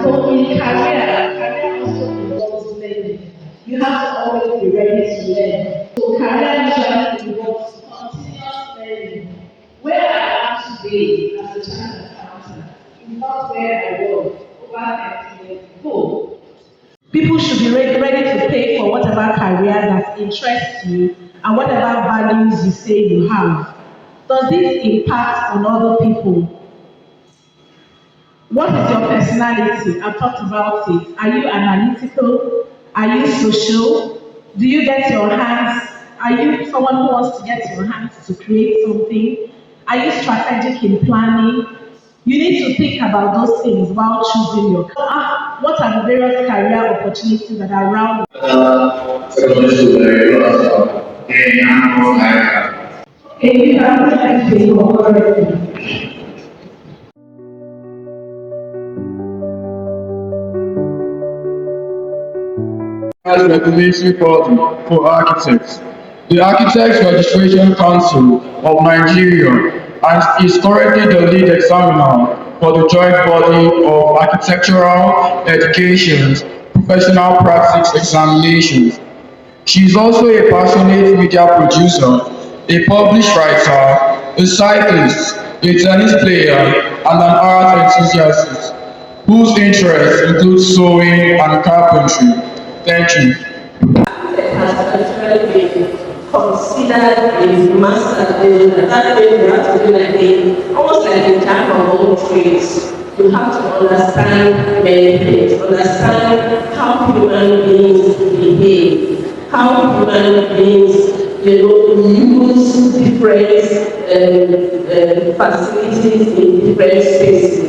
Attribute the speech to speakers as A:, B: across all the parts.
A: So in career also involves learning. You have to always be ready to learn. So career usually involves continuous learning. Where I am today as a child accountant is not where I was over 30 years ago. People should be ready to pay for whatever career that interests you and whatever values you say you have. Does this impact on other people? What is your personality? I've talked about it. Are you analytical? Are you social? Do you get your hands? Are you someone who wants to get your hands to create something? Are you strategic in planning? You need to think about those things while choosing your. What are the various career opportunities that are around? Secondary school, and I'm from America. Okay, you have to actually go.
B: As regulatory body for architects. The Architects Registration Council of Nigeria and is currently the lead examiner for the joint body of architectural education's professional practice examinations. She is also a passionate media producer, a published writer, a cyclist, a tennis player, and an art enthusiast whose interests include sewing and carpentry. Thank you.
C: Has actually been considered a master builder. That means you have to be like almost like a jack of all trades. You have to understand many things, understand how human beings behave, how human beings, use different facilities in different spaces.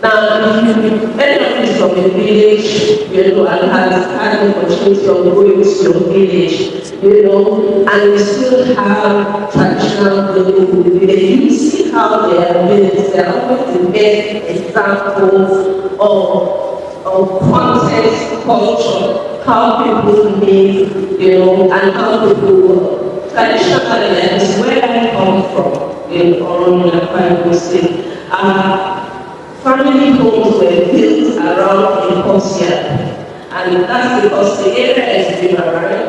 C: Now, if anyone is from a village, and has had the opportunity of going to your village, and you still have traditional buildings in the village, you see how they are built. They are always the best examples of context, culture, how people live, and how people work. Traditionally, that is where I come from, in Oromo, Akwa State. Family homes were built around a courtyard, and that's because the area is riverine,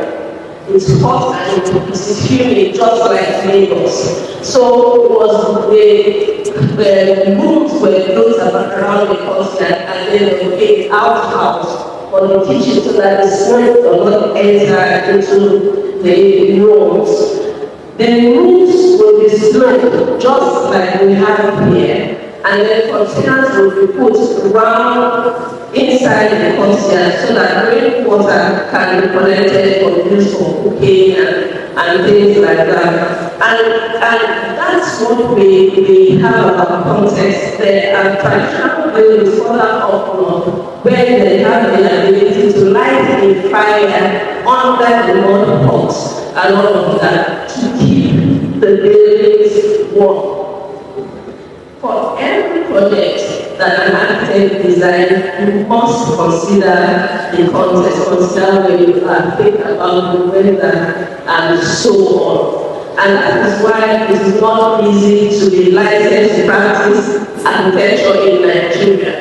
C: it's hot and it's humid, just like Lagos. So it was the rooms were built around the courtyard, and then there was an outhouse for the kitchen so that the smoke does not enter into the rooms. The roofs will be sloped, just like we have here. And then containers will be put around inside the container so that rainwater can be collected for use for cooking and things like that. And that's what we have about context. There are traditional buildings further up north where they have the ability to light a fire under the mud pots and all of that to keep the buildings warm. For every project that an architect designs, you must consider the context, consider where you are, think about the weather, and so on. And that is why it is not easy to be licensed to practice architecture in Nigeria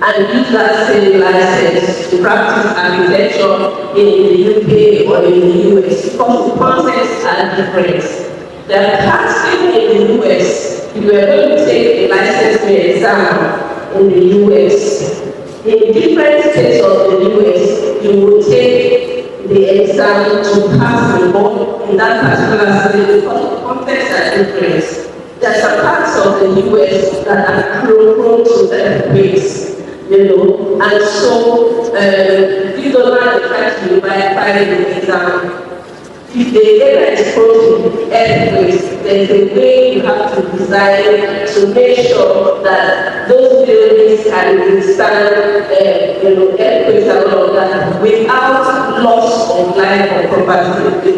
C: and use that same license to practice architecture in the UK or in the US because the contexts are different. They are practicing in the US. If you are going to take a licensing exam in the US, in different states of the US, you will take the exam to pass the board in that particular state because the contexts are different. There are some parts of the US that are prone to earthquakes, and so you don't have to try to by the exam. If the area is prone to earthquakes, there's a way you have to design to make sure that those buildings can withstand earthquakes and all of that without loss of life or property.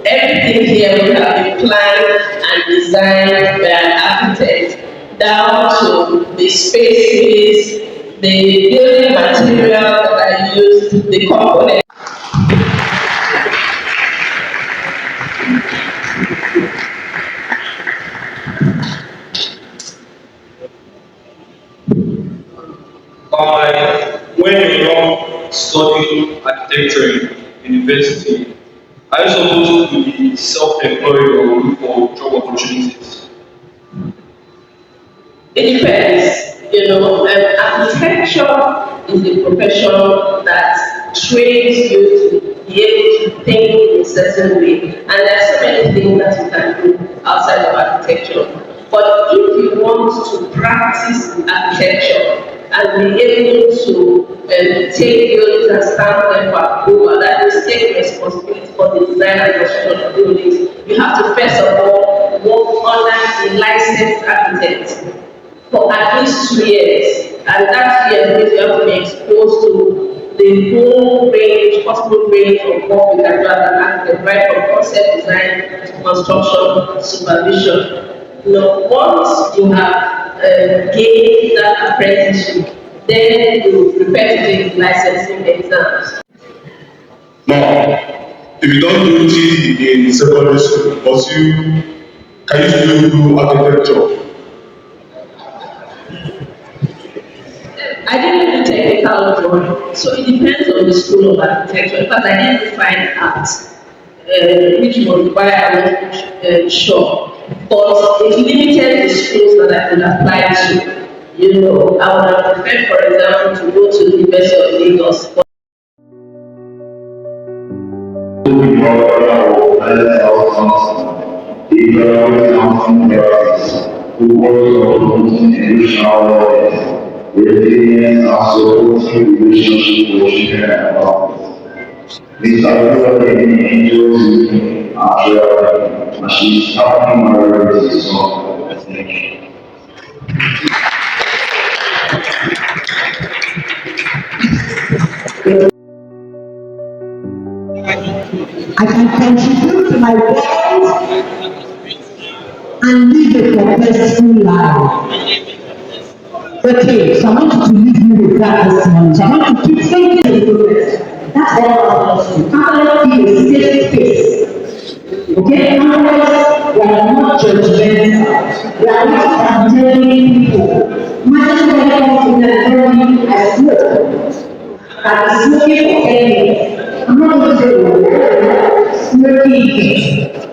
C: Everything here will have been planned and designed by an architect, down to the spaces, the building materials that are used, the components.
B: architecture in university, are you supposed to be self-employed or look for job opportunities?
C: It depends. Architecture is a profession that trains you to be able to think in a certain way. And there are so many things that you can do outside of architecture. But if you want to practice architecture and be able to take buildings and stamp them for approval, that is, take responsibility for the design and construction of buildings, you have to first of all work under a licensed architect for at least 2 years, and that 2 years means you have to be exposed to the whole range, possible range of what we can do as an architect, right from concept design to construction supervision. Once you have gained that apprenticeship, then you prepare to take the licensing exams.
B: Now, if you don't do it in secondary school, but can you still do architecture?
C: I didn't do technical drawing, so it depends on the school of architecture. Because I didn't find art, which was why I wasn't sure. But it limited the schools that I could apply to. I would have preferred, for example, to go to the University of Lagos.
D: Who works on institutional resilience and supporting relationship with children and families. These are really angels living actually, and she's helping my with the song. Thank you.
E: I can contribute to my world and live a purposeful life. Okay, so I want you to leave me with that this morning. So I want you to keep thinking of progress. That's all I want us to do. Catholic be a safe space. Okay, Catholics, we are not judgmental. We are not condemning people. Imagine when I come in and tell I smoke. That is smoking for any. I'm not going to say smoking.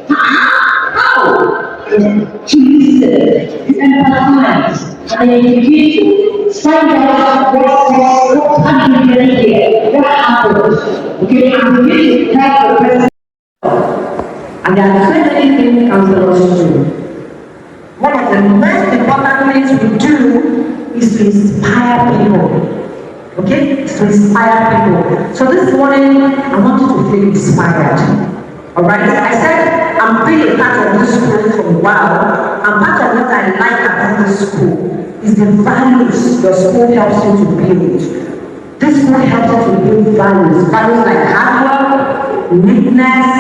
E: How? To listen, to empathize, and educate you. Find out what happened here, what happened. Okay, and begin to help the person.
F: And there are so many things counselors do. One of the most important things we do is to inspire people. Okay? To inspire people. So this morning, I want you to feel inspired. Alright? I said, I'm being a part of this school for a while, and part of what I like about this school is the values your school helps you to build. This school helps you to build values. Values like hard work, neatness,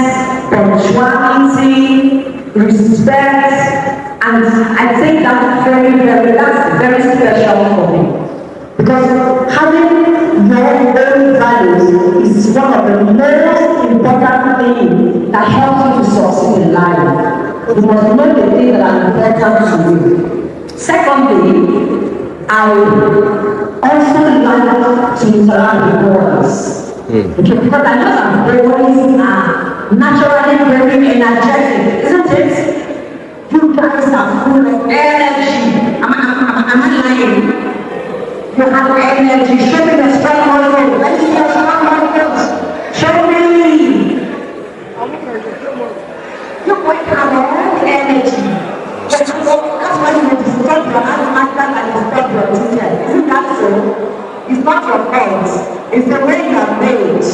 F: punctuality, respect, and I think that's very special for me. Because having your own values is one of the most important things that helps you to succeed in life. You must know the things that are important to you. Secondly, I also like to interact with others. Okay, because I know some boys are naturally very energetic, isn't it? You guys are full of energy. Am I lying? You have energy. Show me the strong muscle. Let me see your strong muscles. Show me. You might have your own energy. That's why you will disturb your master and disturb your teacher. Isn't that so? It's not your fault. It's the way you are made.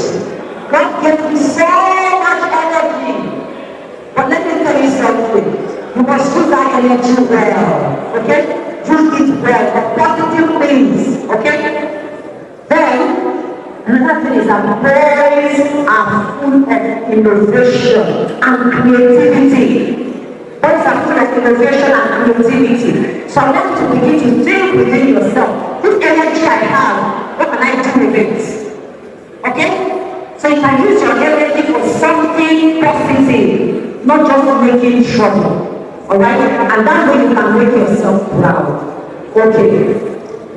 F: God gives you so much energy. But let me tell you something. You must use that energy well. Okay? Use it well for positive things. Okay? Then, another thing is that boys are full of innovation and creativity. Boys are full of innovation and creativity. So I want you to begin to think within yourself. This energy I have, what can I do with it? Okay? So you can use your energy for something positive, not just making trouble. Alright? And that way you can make yourself proud. Okay.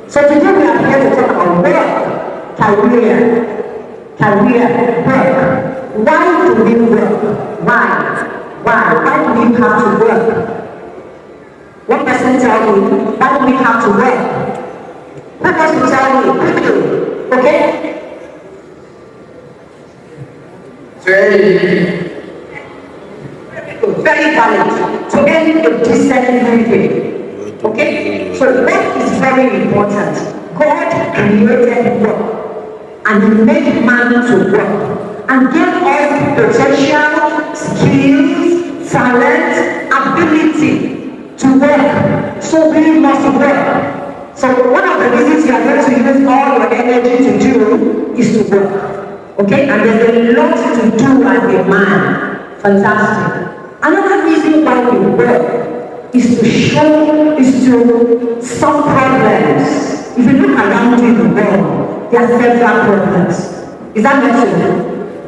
F: So today we are here to talk about work, career. career, work. Why do we work? Why? Why do we have to work? One person tell me, why do we have to work? One person tell me, quickly, okay? Very valid to end a decent living. Okay? So work is very important. God created work and He made man to work and gave us potential, skills, talent, ability to work. So we must work. So one of the reasons you are going to use all your energy to do is to work. Okay, and there's a lot to do as a man. Fantastic. Another reason why we work is to solve problems. If you look around you in the world, there are several problems. Is that not true?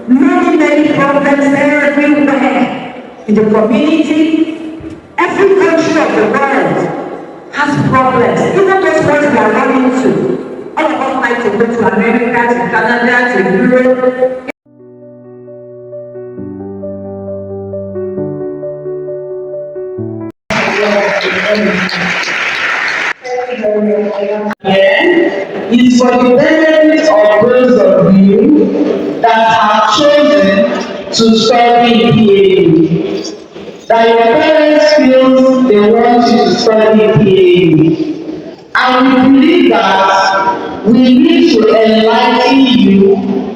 F: Many problems everywhere. In the community, every country of the world has problems. Even those ones we are running to. All of us like to go to America, to Canada, to Europe.
E: It's for the benefit of those of you that have chosen to study PhD. That your parents feel they want you to study PhD. And we believe that we need to enlighten you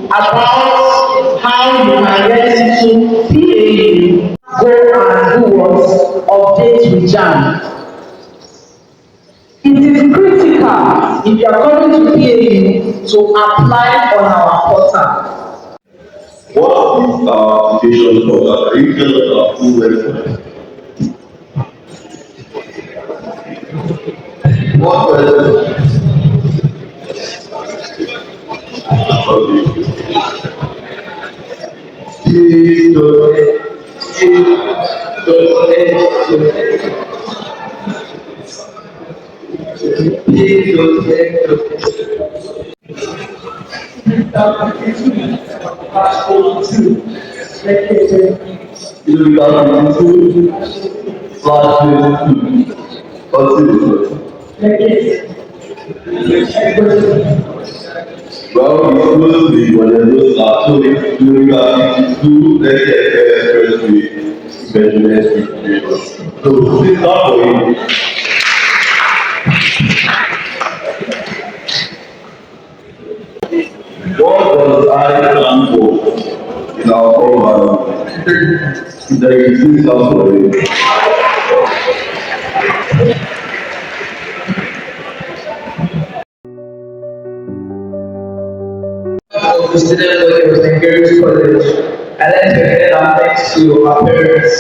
E: about how you can get into PhD. Go and do what? Update with JAMB. It is critical if you are coming to PhD to apply on our portal.
D: What is our application for? Can you tell us our full website? What website? Well, it's supposed to be whatever start. So if you got 52, let's get expressway, measurement. So this start for you. What does I stand for in our common there exists for you?
E: Of the student body of St. Gabriel's College. I like to head our thanks to our parents,